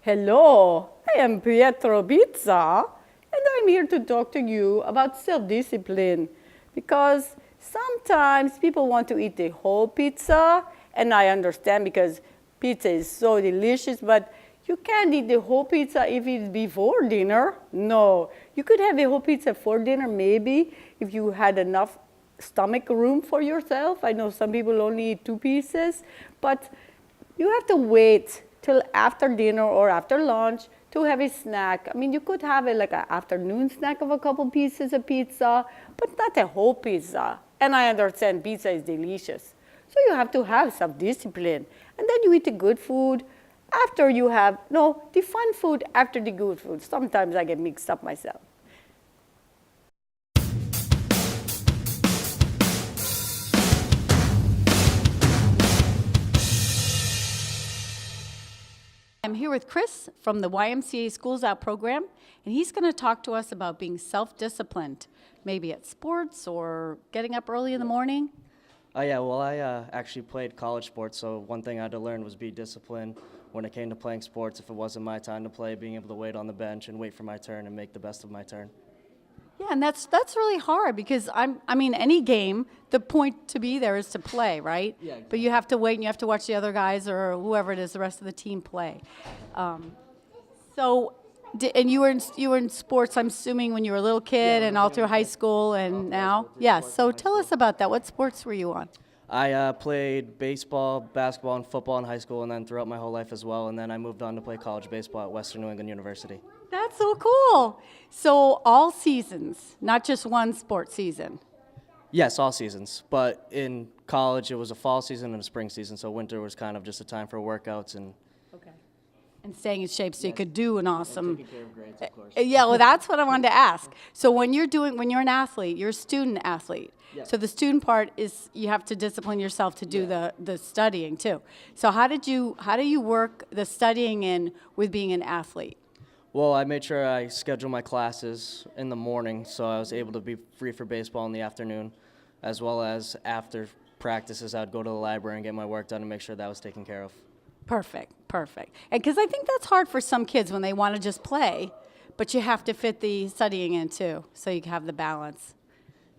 Hello, I am Pietro Pizza, and I'm here to talk to you about self-discipline because sometimes people want to eat the whole pizza, and I understand because pizza is so delicious, but you can't eat the whole pizza if it's before dinner. No, you could have the whole pizza for dinner maybe if you had enough stomach room for yourself. I know some people only eat two pieces, but you have to wait till after dinner or after lunch to have a snack. I mean, you could have like an afternoon snack of a couple pieces of pizza, but not a whole pizza. And I understand pizza is delicious. So you have to have self-discipline. And then you eat the good food after you have, no, the fun food after the good food. Sometimes I get mixed up myself. I'm here with Chris from the YMCA Schools Out program, and he's going to talk to us about being self-disciplined, maybe at sports or getting up early in the morning. I actually played college sports, so one thing I had to learn was be disciplined when it came to playing sports. If it wasn't my time to play, being able to wait on the bench and wait for my turn and make the best of my turn. Yeah, and that's really hard because any game, the point to be there is to play, right? Yeah, exactly. But you have to wait and you have to watch the other guys or whoever it is, the rest of the team play. And you were in sports, I'm assuming, when you were a little kid and all through high school and now? Yes. So tell us about that. What sports were you on? I played baseball, basketball, and football in high school, and then throughout my whole life as well. And then I moved on to play college baseball at Western New England University. That's so cool. So all seasons, not just one sport season. Yes, all seasons. But in college, it was a fall season and a spring season, so winter was kind of just a time for workouts and Okay. And staying in shape so you could do an awesome. taking care of grades, of course. Yeah, well, that's what I wanted to ask. So when you're an athlete, you're a student athlete. Yeah. So the student part is you have to discipline yourself to do the studying too. So how do you work the studying in with being an athlete? Well, I made sure I scheduled my classes in the morning, so I was able to be free for baseball in the afternoon, as well as after practices, I'd go to the library and get my work done and make sure that was taken care of. Perfect. And because I think that's hard for some kids when they want to just play, but you have to fit the studying in too, so you can have the balance.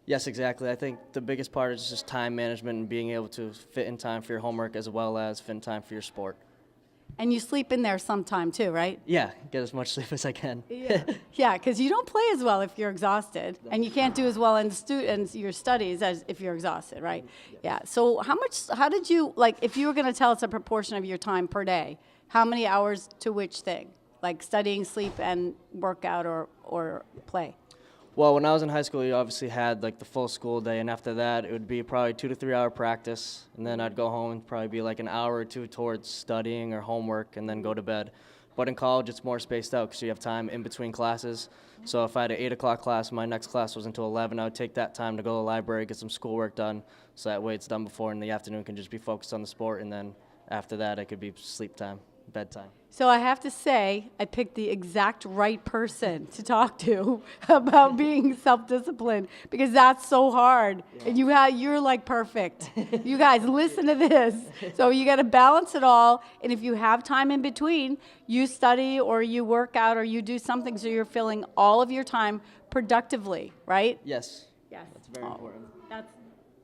Yes, exactly. I think the biggest part is just time management and being able to fit in time for your homework as well as fit in time for your sport. And you sleep in there sometime too, right? Yeah, get as much sleep as I can. Yeah, because you don't play as well if you're exhausted, and you can't do as well in your studies as if you're exhausted, right? Yeah. So how did you, like, if you were going to tell us a proportion of your time per day, how many hours to which thing? Like studying, sleep, and workout or play? Well, when I was in high school, you obviously had like the full school day, and after that, it would be probably 2 to 3 hour practice, and then I'd go home and probably be like an hour or two towards studying or homework, and then go to bed. But in college, it's more spaced out because you have time in between classes. So if I had an 8 o'clock class, my next class was until 11, I would take that time to go to the library, get some schoolwork done, so that way it's done before, and the afternoon can just be focused on the sport, and then after that, it could be sleep time, bedtime. So I have to say, I picked the exact right person to talk to about being self-disciplined because that's so hard. And you're like perfect. You guys, listen to this. So you got to balance it all. And if you have time in between, you study or you work out or you do something so you're filling all of your time productively, right? Yes. Yes. That's very important.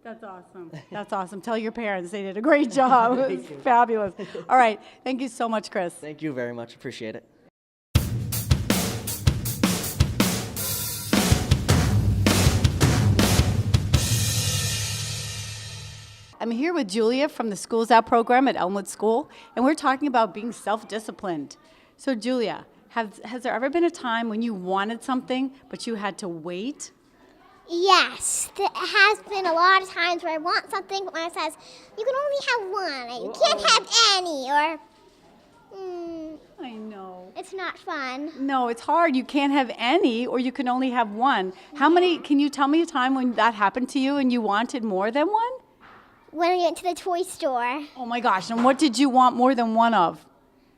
That's awesome. That's awesome. Tell your parents they did a great job. It was fabulous. All right. Thank you so much, Chris. Thank you very much. Appreciate it. I'm here with Julia from the Schools Out program at Elmwood School, and we're talking about being self-disciplined. So, Julia, has there ever been a time when you wanted something, but you had to wait? Yes, there has been a lot of times where I want something, but when it says, you can only have one, and you can't have any, or, I know. it's not fun. No, it's hard. You can't have any, or you can only have one. Can you tell me a time when that happened to you and you wanted more than one? When we went to the toy store, Oh my gosh, and what did you want more than one of?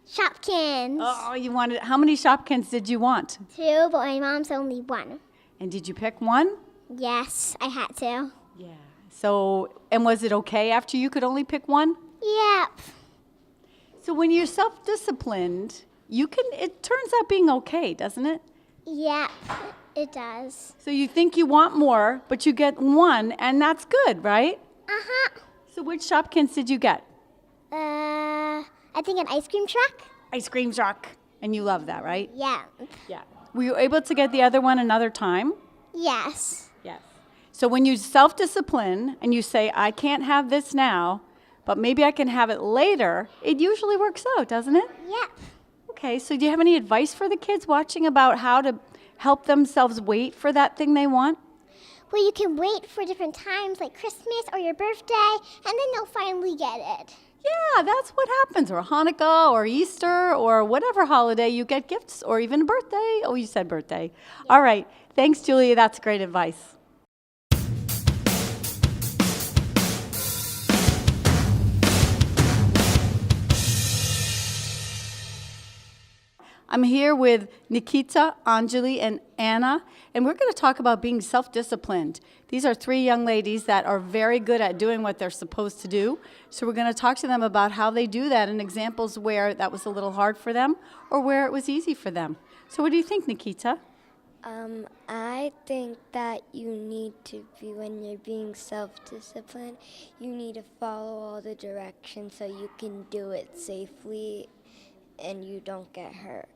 Shopkins, Oh, how many Shopkins did you want? 2, but my mom's only 1. And did you pick one? Yes, I had to. Yeah. So, and was it okay after you could only pick one? Yep. So when you're self-disciplined, it turns out being okay, doesn't it? Yeah, it does. So you think you want more, but you get one, and that's good, right? Uh-huh. So which Shopkins did you get? I think an ice cream truck? Ice cream truck. And you love that, right? Yeah. Yeah. Were you able to get the other one another time? Yes. Yes. So when you self-discipline and you say, I can't have this now, but maybe I can have it later, it usually works out, doesn't it? Yeah. Okay, so do you have any advice for the kids watching about how to help themselves wait for that thing they want? Well, you can wait for different times like Christmas or your birthday, and then they'll finally get it. Yeah, that's what happens. Or Hanukkah or Easter or whatever holiday, you get gifts or even a birthday. Oh, you said birthday. Yeah. All right. Thanks, Julia. That's great advice. I'm here with Nikita, Anjali, and Anna, and we're going to talk about being self-disciplined. These are three young ladies that are very good at doing what they're supposed to do. So we're going to talk to them about how they do that and examples where that was a little hard for them or where it was easy for them. So what do you think, Nikita? I think that you need to be, when you're being self-disciplined, you need to follow all the directions so you can do it safely and you don't get hurt.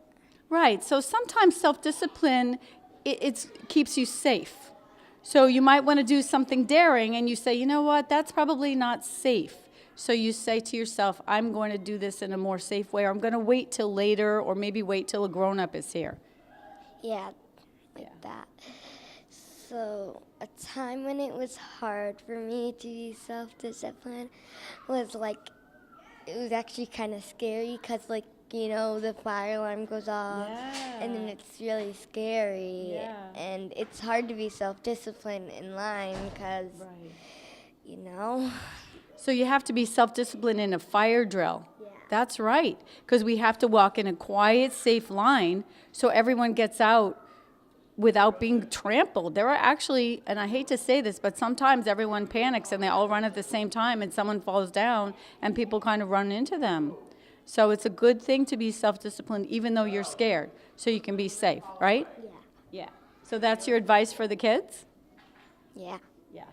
Right. So sometimes self-discipline, it keeps you safe. So you might want to do something daring and you say, you know what, that's probably not safe. So you say to yourself, I'm going to do this in a more safe way, or I'm going to wait till later, or maybe wait till a grown-up is here. Yeah, like that. So a time when it was hard for me to be self-disciplined was like, it was actually kind of scary because the fire alarm goes off and then it's really scary and it's hard to be self-disciplined in line because, So you have to be self-disciplined in a fire drill. Yeah. That's right, because we have to walk in a quiet, safe line so everyone gets out without being trampled. There are actually, and I hate to say this, but sometimes everyone panics and they all run at the same time and someone falls down and people kind of run into them. So it's a good thing to be self-disciplined even though you're scared, so you can be safe, right? Yeah. Yeah. So that's your advice for the kids? Yeah. Yeah.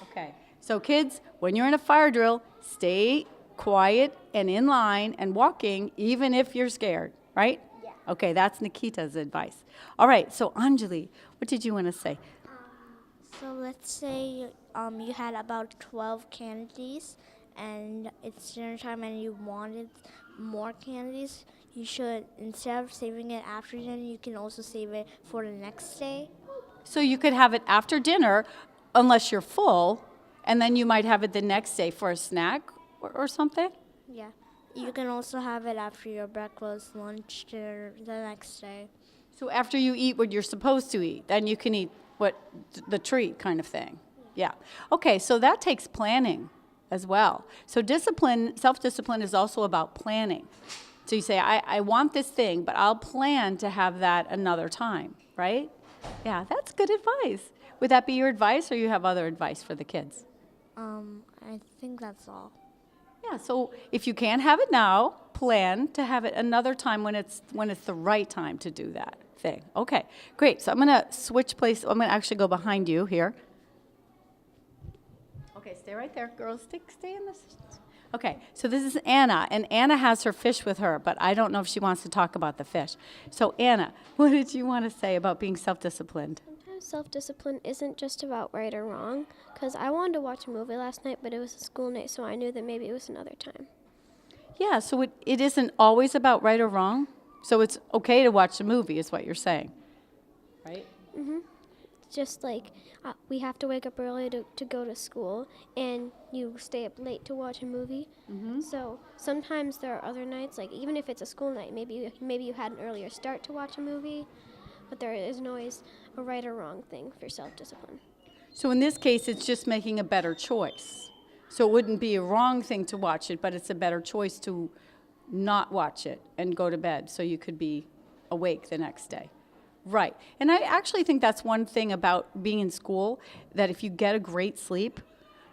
Okay. So kids, when you're in a fire drill, stay quiet and in line and walking even if you're scared, right? Yeah. Okay, that's Nikita's advice. All right, so Anjali, what did you want to say? So let's say you had about 12 candies and it's dinner time and you wanted more candies. You should, instead of saving it after dinner, you can also save it for the next day. So you could have it after dinner unless you're full, and then you might have it the next day for a snack or something? Yeah. You can also have it after your breakfast, lunch, dinner the next day. So after you eat what you're supposed to eat, then you can eat the treat kind of thing. Yeah. Okay, so that takes planning as well. So self-discipline is also about planning. So you say, I want this thing, but I'll plan to have that another time, right? Yeah, that's good advice. Would that be your advice, or you have other advice for the kids? I think that's all. Yeah, so if you can't have it now, plan to have it another time when it's the right time to do that thing. Okay, great. So I'm going to switch place. I'm going to actually go behind you here. Okay, stay right there, girls. Stay in this. Okay, so this is Anna, and Anna has her fish with her, but I don't know if she wants to talk about the fish. So Anna, what did you want to say about being self-disciplined? Sometimes self-discipline isn't just about right or wrong, because I wanted to watch a movie last night, but it was a school night, so I knew that maybe it was another time. Yeah, so it isn't always about right or wrong? So it's okay to watch a movie is what you're saying, right? Mm-hmm. Just like we have to wake up early to go to school, and you stay up late to watch a movie. Mm-hmm. So sometimes there are other nights, like even if it's a school night, maybe you had an earlier start to watch a movie, but there isn't always a right or wrong thing for self-discipline. So in this case, it's just making a better choice. So it wouldn't be a wrong thing to watch it, but it's a better choice to not watch it and go to bed so you could be awake the next day. Right. And I actually think that's one thing about being in school, that if you get a great sleep,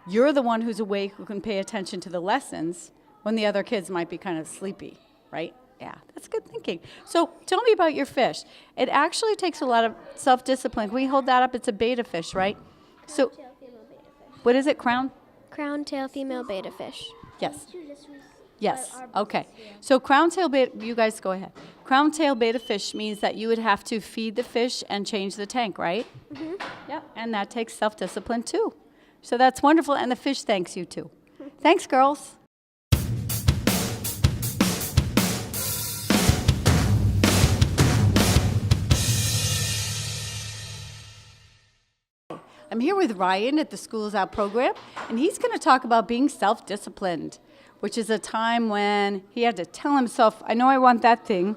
you're the one who's awake who can pay attention to the lessons when the other kids might be kind of sleepy, right? Yeah, that's good thinking. So tell me about your fish. It actually takes a lot of self-discipline. Can we hold that up? It's a betta fish, right? So what is it, crown? Crown tail female betta fish. Yes. Yes. Okay. So crown tail beta, you guys go ahead. Crown tail beta fish means that you would have to feed the fish and change the tank, right? Mm-hmm. Yeah. And that takes self-discipline too. So that's wonderful, and the fish thanks you too. Thanks, girls. I'm here with Ryan at the Schools Out program, and he's going to talk about being self-disciplined, which is a time when he had to tell himself, I know I want that thing,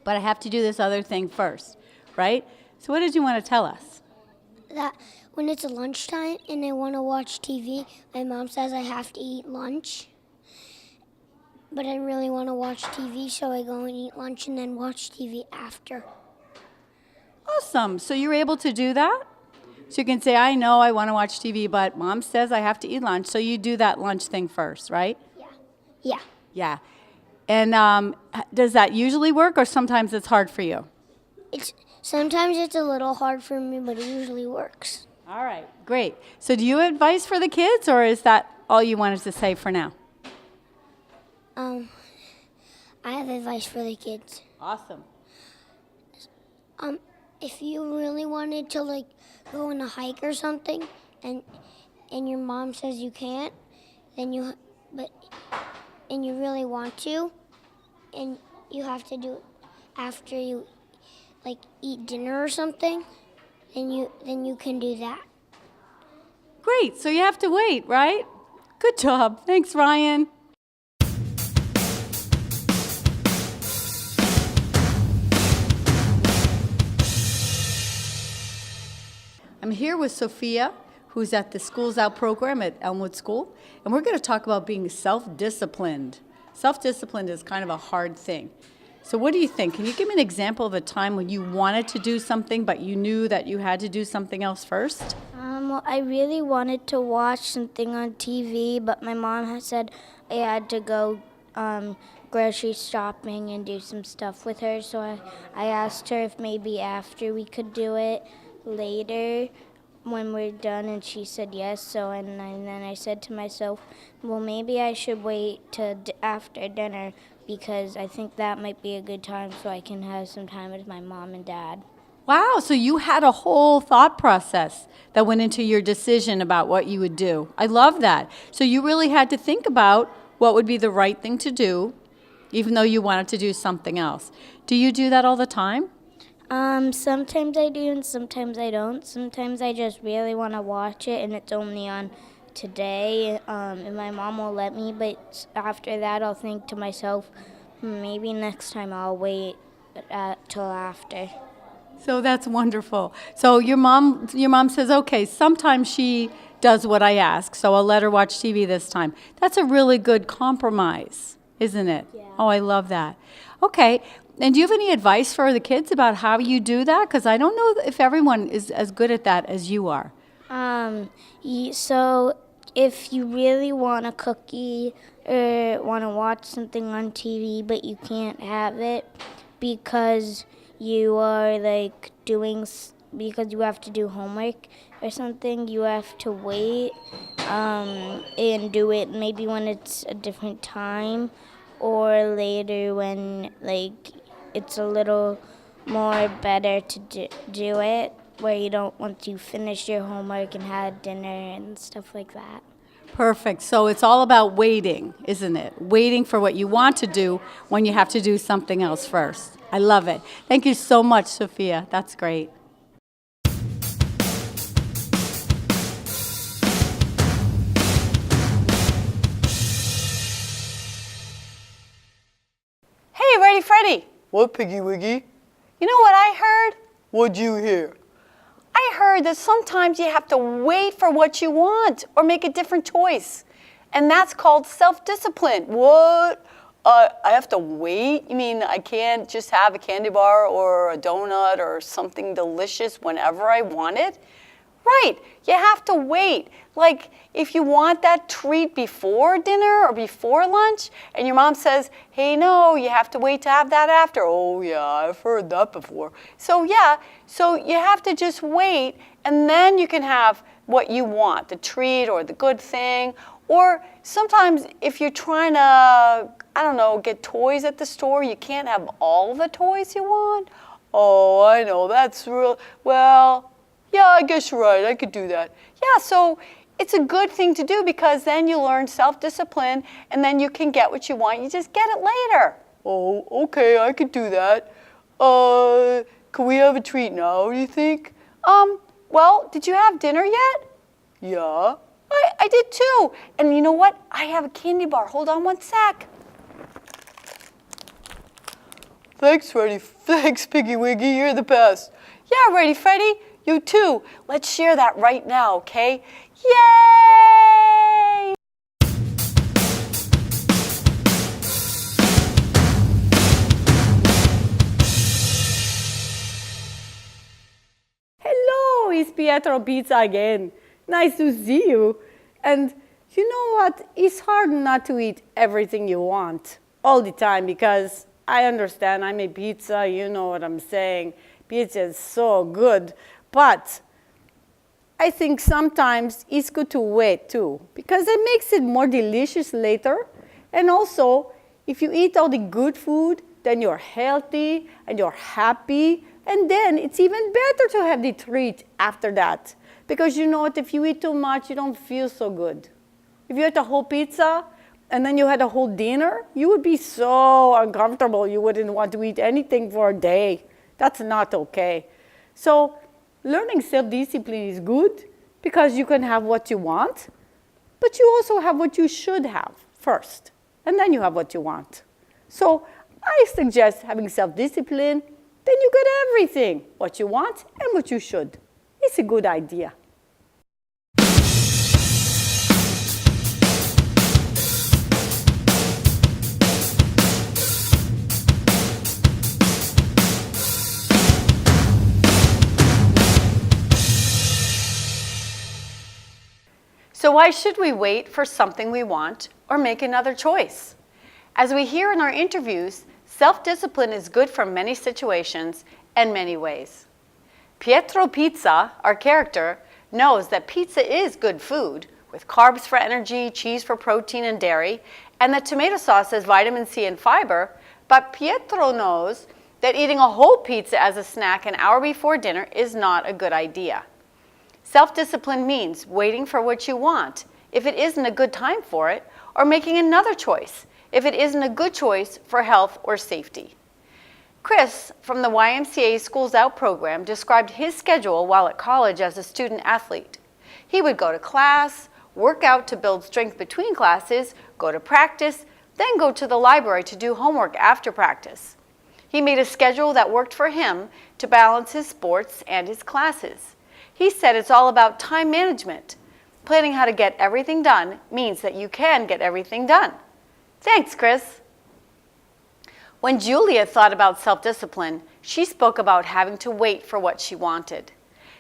but I have to do this other thing first, right? So what did you want to tell us? That when it's lunchtime and I want to watch TV, my mom says I have to eat lunch. But I really want to watch TV, so I go and eat lunch and then watch TV after. Awesome. So you're able to do that? So you can say, I know I want to watch TV, but mom says I have to eat lunch. So you do that lunch thing first, right? Yeah. Yeah. And does that usually work, or sometimes it's hard for you? Sometimes it's a little hard for me, but it usually works. All right, great. So do you have advice for the kids, or is that all you wanted to say for now? I have advice for the kids. Awesome. If you really wanted to go on a hike or something, and your mom says you can't, and you really want to, and you have to do it after you eat dinner or something, then you can do that. Great. So you have to wait, right? Good job. Thanks, Ryan. I'm here with Sophia, who's at the Schools Out program at Elmwood School, and we're going to talk about being self-disciplined. Self-disciplined is kind of a hard thing. So what do you think? Can you give me an example of a time when you wanted to do something, but you knew that you had to do something else first? Well, I really wanted to watch something on TV, but my mom had said I had to go grocery shopping and do some stuff with her, so I asked her if maybe after we could do it later when we're done, and she said yes. And then I said to myself, well, maybe I should wait till after dinner, because I think that might be a good time so I can have some time with my mom and dad. Wow, so you had a whole thought process that went into your decision about what you would do. I love that. So you really had to think about what would be the right thing to do, even though you wanted to do something else. Do you do that all the time? Sometimes I do and sometimes I don't. Sometimes I just really want to watch it and it's only on today, and my mom will let me, but after that I'll think to myself, maybe next time I'll wait till after. So that's wonderful. So your mom says, okay, sometimes she does what I ask, so I'll let her watch TV this time. That's a really good compromise, isn't it? Yeah. Oh, I love that. Okay, and do you have any advice for the kids about how you do that? Because I don't know if everyone is as good at that as you are. So if you really want a cookie or want to watch something on TV but you can't have it because you are because you have to do homework or something, you have to wait and do it maybe when it's a different time or later when it's a little more better to do it, where you don't want to finish your homework and have dinner and stuff like that. Perfect. So it's all about waiting, isn't it? Waiting for what you want to do when you have to do something else first. I love it. Thank you so much, Sophia. That's great. Hey, Ready Freddy. What, Piggy Wiggy? You know what I heard? What'd you hear? I heard that sometimes you have to wait for what you want or make a different choice. And that's called self-discipline. What? I have to wait? You mean I can't just have a candy bar or a donut or something delicious whenever I want it? Right, you have to wait. Like if you want that treat before dinner or before lunch and your mom says, hey, no, you have to wait to have that after. Oh yeah, I've heard that before. So yeah, so you have to just wait and then you can have what you want, the treat or the good thing. Or sometimes if you're trying to, I don't know, get toys at the store, you can't have all the toys you want. Oh, I know, that's real, well, yeah, I guess you're right, I could do that. Yeah, so it's a good thing to do because then you learn self-discipline and then you can get what you want. You just get it later. Oh, okay, I could do that. Can we have a treat now, do you think? Well, did you have dinner yet? Yeah. I did too. And you know what? I have a candy bar. Hold on one sec. Thanks, Freddie. Thanks, Piggy Wiggy. You're the best. Yeah, ready, Freddie. You too. Let's share that right now, okay? Yay! Hello, it's Pietro Pizza again. Nice to see you. And you know what? It's hard not to eat everything you want all the time because I understand I make pizza, you know what I'm saying. Pizza is so good. But I think sometimes it's good to wait too because it makes it more delicious later. And also, if you eat all the good food, then you're healthy and you're happy. And then it's even better to have the treat after that. Because you know what, if you eat too much, you don't feel so good. If you ate a whole pizza and then you had a whole dinner, you would be so uncomfortable. You wouldn't want to eat anything for a day. That's not okay. So learning self-discipline is good because you can have what you want, but you also have what you should have first, and then you have what you want. So I suggest having self-discipline, then you get everything, what you want and what you should. It's a good idea. So why should we wait for something we want or make another choice? As we hear in our interviews, self-discipline is good for many situations and many ways. Pietro Pizza, our character, knows that pizza is good food with carbs for energy, cheese for protein and dairy, and that tomato sauce has vitamin C and fiber, but Pietro knows that eating a whole pizza as a snack an hour before dinner is not a good idea. Self-discipline means waiting for what you want if it isn't a good time for it, or making another choice if it isn't a good choice for health or safety. Chris from the YMCA Schools Out program described his schedule while at college as a student athlete. He would go to class, work out to build strength between classes, go to practice, then go to the library to do homework after practice. He made a schedule that worked for him to balance his sports and his classes. He said it's all about time management. Planning how to get everything done means that you can get everything done. Thanks, Chris. When Julia thought about self-discipline, she spoke about having to wait for what she wanted.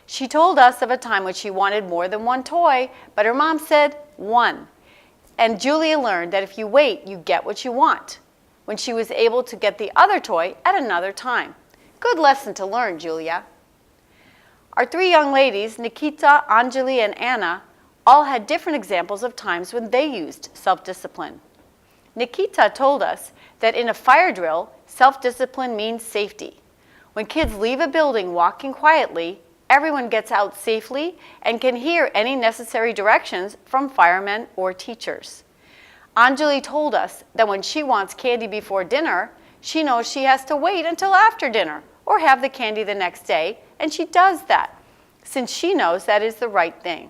She told us of a time when she wanted more than one toy, but her mom said one. And Julia learned that if you wait, you get what you want, when she was able to get the other toy at another time. Good lesson to learn, Julia. Our three young ladies, Nikita, Anjali, and Anna, all had different examples of times when they used self-discipline. Nikita told us that in a fire drill, self-discipline means safety. When kids leave a building walking quietly, everyone gets out safely and can hear any necessary directions from firemen or teachers. Anjali told us that when she wants candy before dinner, she knows she has to wait until after dinner or have the candy the next day, and she does that, since she knows that is the right thing.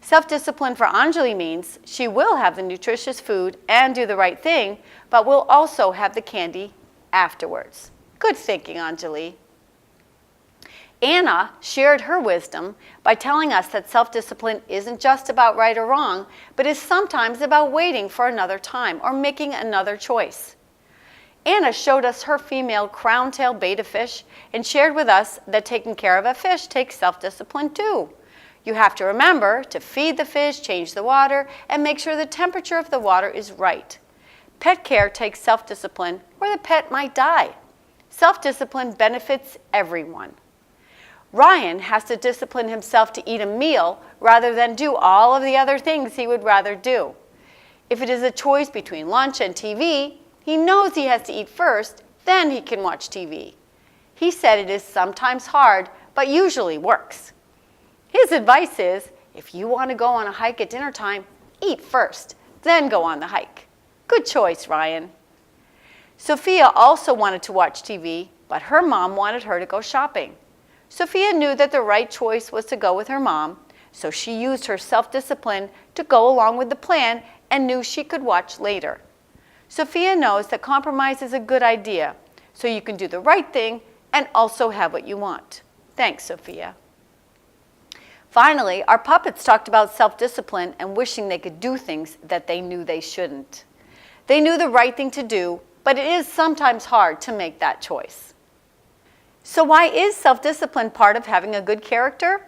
Self-discipline for Anjali means she will have the nutritious food and do the right thing, but will also have the candy afterwards. Good thinking, Anjali. Anna shared her wisdom by telling us that self-discipline isn't just about right or wrong, but is sometimes about waiting for another time or making another choice. Anna showed us her female crown-tailed betta fish and shared with us that taking care of a fish takes self-discipline too. You have to remember to feed the fish, change the water, and make sure the temperature of the water is right. Pet care takes self-discipline, or the pet might die. Self-discipline benefits everyone. Ryan has to discipline himself to eat a meal rather than do all of the other things he would rather do. If it is a choice between lunch and TV, he knows he has to eat first, then he can watch TV. He said it is sometimes hard, but usually works. His advice is, if you want to go on a hike at dinner time, eat first, then go on the hike. Good choice, Ryan. Sophia also wanted to watch TV, but her mom wanted her to go shopping. Sophia knew that the right choice was to go with her mom, so she used her self-discipline to go along with the plan and knew she could watch later. Sophia knows that compromise is a good idea, so you can do the right thing and also have what you want. Thanks, Sophia. Finally, our puppets talked about self-discipline and wishing they could do things that they knew they shouldn't. They knew the right thing to do, but it is sometimes hard to make that choice. So why is self-discipline part of having a good character?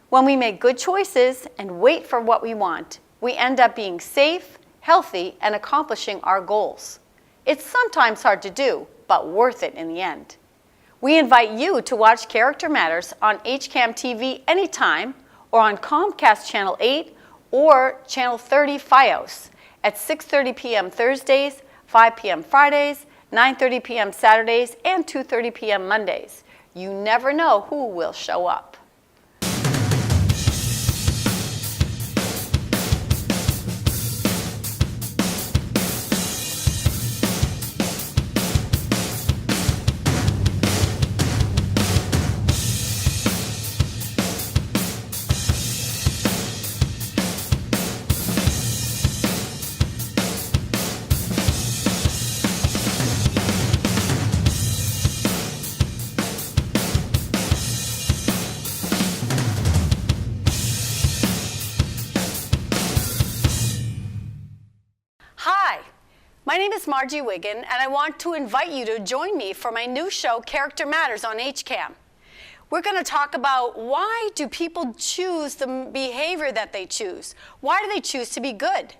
When we make good choices and wait for what we want, we end up being safe, healthy, and accomplishing our goals. It's sometimes hard to do, but worth it in the end. We invite you to watch Character Matters on HCAM TV anytime, or on Comcast Channel 8 or Channel 30 FiOS at 6:30 p.m. Thursdays, 5 p.m. Fridays, 9:30 p.m. Saturdays, and 2:30 p.m. Mondays. You never know who will show up. My name is Margie Wiggin, and I want to invite you to join me for my new show, Character Matters on HCAM. We're going to talk about why do people choose the behavior that they choose? Why do they choose to be good?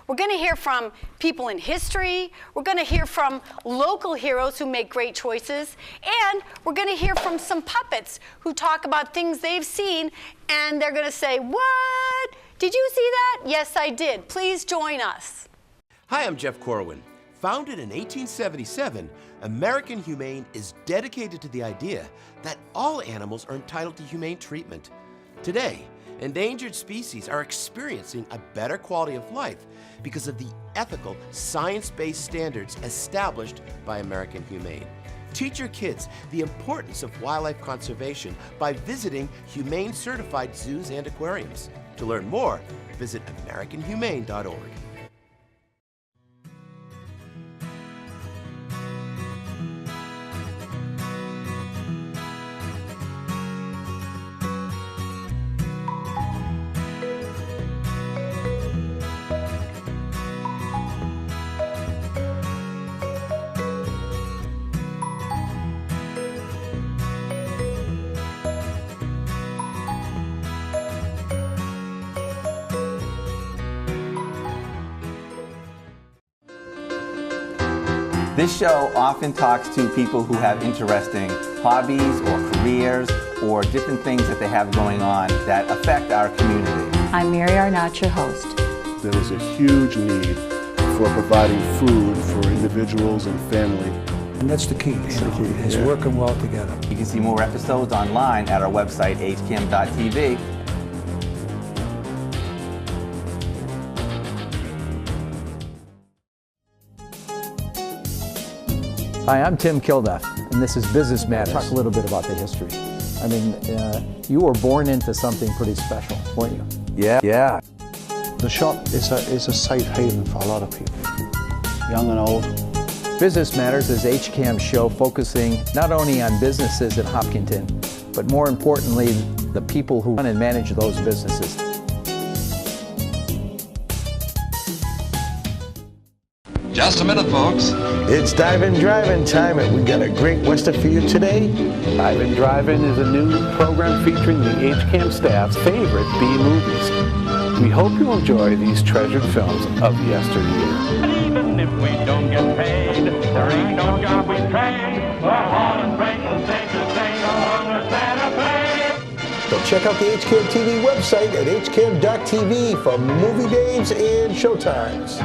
We're going to hear from people in history. We're going to hear from local heroes who make great choices. And we're going to hear from some puppets who talk about things they've seen, and they're going to say, "What? Did you see that?" "Yes, I did." Please join us. Hi, I'm Jeff Corwin. Founded in 1877, American Humane is dedicated to the idea that all animals are entitled to humane treatment. Today, endangered species are experiencing a better quality of life because of the ethical, science-based standards established by American Humane. Teach your kids the importance of wildlife conservation by visiting humane-certified zoos and aquariums. To learn more, visit AmericanHumane.org. This show often talks to people who have interesting hobbies or careers or different things that they have going on that affect our community. I'm Mary Arnott, your host. There is a huge need for providing food for individuals and family. And that's the key. It's working well together. You can see more episodes online at our website, hcam.tv. Hi, I'm Tim Kilduff, and this is Business Matters. Talk a little bit about the history. I mean, you were born into something pretty special, weren't you? Yeah. The shop is a safe haven for a lot of people, young and old. Business Matters is HCAM's show focusing not only on businesses in Hopkinton, but more importantly, the people who run and manage those businesses. Just a minute, folks. It's Dive-In Drive-In time, and we got a great Western for you today. Dive-In Drive-In is a new program featuring the HCAM staff's favorite B movies. We hope you enjoy these treasured films of yesteryear. And even if we don't get paid, there ain't no job we trade. We're hauling freight and safe to say no longer Santa Fe. So check out the HCAM TV website at hcam.tv for movie days and showtimes.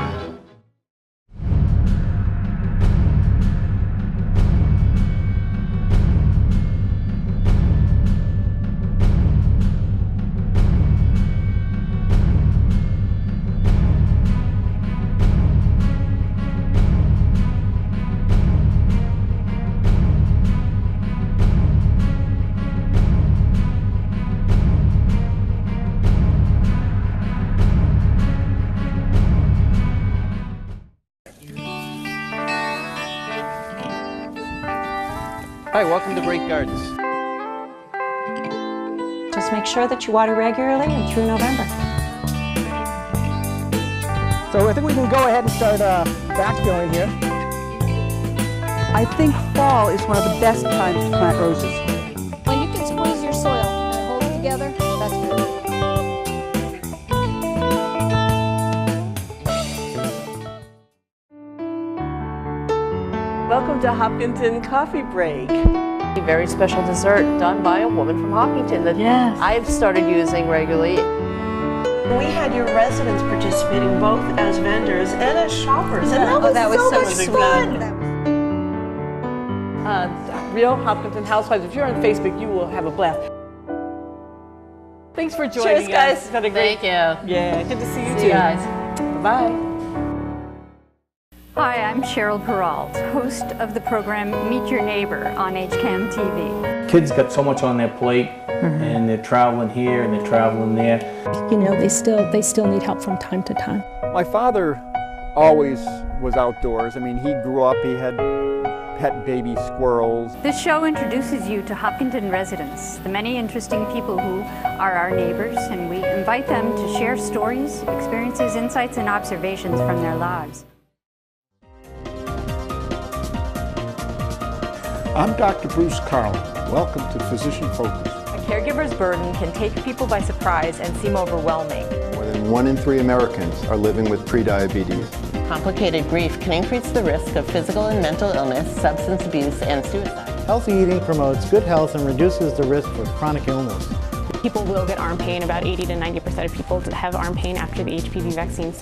Hi, welcome to Great Gardens. Just make sure that you water regularly and through November. So I think we can go ahead and start backfilling here. I think fall is one of the best times to plant roses. When you can squeeze your soil and hold it together, that's good. Welcome to Hopkinton Coffee Break. A very special dessert done by a woman from Hopkinton that I've started using regularly. We had your residents participating both as vendors and as shoppers, and that was so much fun. Real Hopkinton Housewives, if you're on Facebook, you will have a blast. Thanks for joining us. Cheers, guys. It's been a great. Thank you. Yeah, good to see you too. See you guys. Bye. Hi, I'm Cheryl Peralt, host of the program Meet Your Neighbor on HCAM TV. Kids got so much on their plate, and they're traveling here and they're traveling there. You know, they still need help from time to time. My father always was outdoors. I mean, he grew up, he had pet baby squirrels. This show introduces you to Hopkinton residents, the many interesting people who are our neighbors, and we invite them to share stories, experiences, insights, and observations from their lives. I'm Dr. Bruce Carlin. Welcome to Physician Focus. A caregiver's burden can take people by surprise and seem overwhelming. More than 1 in 3 Americans are living with prediabetes. Complicated grief can increase the risk of physical and mental illness, substance abuse, and suicide. Healthy eating promotes good health and reduces the risk for chronic illness. People will get arm pain. About 80 to 90% of people have arm pain after the HPV vaccines.